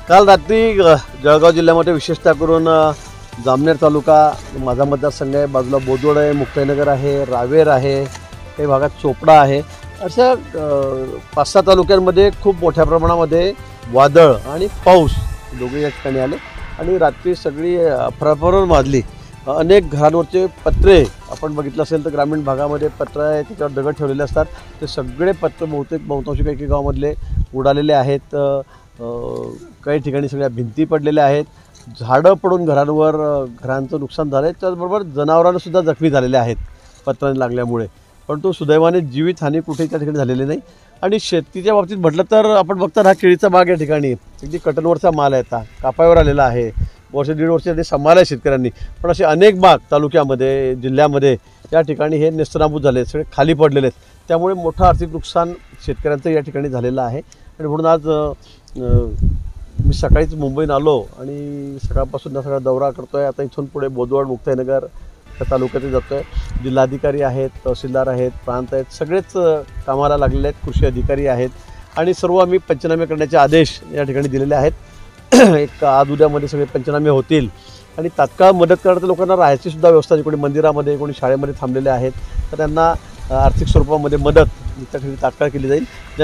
काल रात्री जळगाव जिल्ह्यामध्ये विशेषतः करून जामनेर तालुका माझा मतदारसंघ आहे, बाजूला बोदवड आहे, मुक्ताईनगर आहे, रावेर आहे, काही भागात चोपडा आहे, अशा 5-6 तालुक्यांमध्ये खूप मोठ्या प्रमाणामध्ये वादळ आणि पाऊस दोघे या ठिकाणी आले आणि रात्री सगळी अफराफर माजली। अनेक घरांवरचे पत्रे आपण बघितलं असेल तर ग्रामीण भागामध्ये पत्र आहे, त्याच्यावर दगड ठेवलेले असतात, ते सगळे पत्र बहुतांशी काही गावामधले उडालेले आहेत। काही ठिकाणी सगळ्या भिंती पडलेल्या आहेत, झाडं पडून घरांचं नुकसान झालं आहे, त्याचबरोबर जनावरांना सुद्धा जखमी झालेले आहेत पत्रांनी लागल्यामुळे। परंतु सुदैवाने जीवितहानी कुठेही त्या ठिकाणी झालेली नाही। आणि शेतीच्या बाबतीत म्हटलं तर आपण बघता हा केळीचा बाग या ठिकाणी अगदी कटनवरचा माल आहे, आता कापावर आलेला आहे, वर्ष दीड वर्ष ते सांभाळलं आहे शेतकऱ्यांनी, पण असे अनेक बाग तालुक्यामध्ये जिल्ह्यामध्ये या ठिकाणी हे नेस्तनाबूत झाले, सगळे खाली पडलेले आहेत, त्यामुळे मोठं आर्थिक नुकसान शेतकऱ्यांचं या ठिकाणी झालेलं आहे। आणि म्हणून आज मी सकाळीच मुंबईत आलो आणि सकाळपासून सगळा दौरा करतो आहे। आता इथून पुढे बोदवड मुक्ताईनगर त्या तालुक्यात जातो आहे। जिल्हाधिकारी आहेत, तहसीलदार आहेत, प्रांत आहेत, सगळेच कामाला लागलेले आहेत, कृषी अधिकारी आहेत आणि सर्व आम्ही पंचनामे करण्याचे आदेश या ठिकाणी दिलेले आहेत। एक आज उद्यामध्ये सगळे पंचनामे होतील आणि तात्काळ मदत करणाऱ्या लोकांना राहायची सुद्धा व्यवस्था, कोणी मंदिरामध्ये कोणी शाळेमध्ये थांबलेले आहेत तर त्यांना आर्थिक स्वरूपामध्ये मदत त्या ठिकाणी तात्काळ केली जाईल।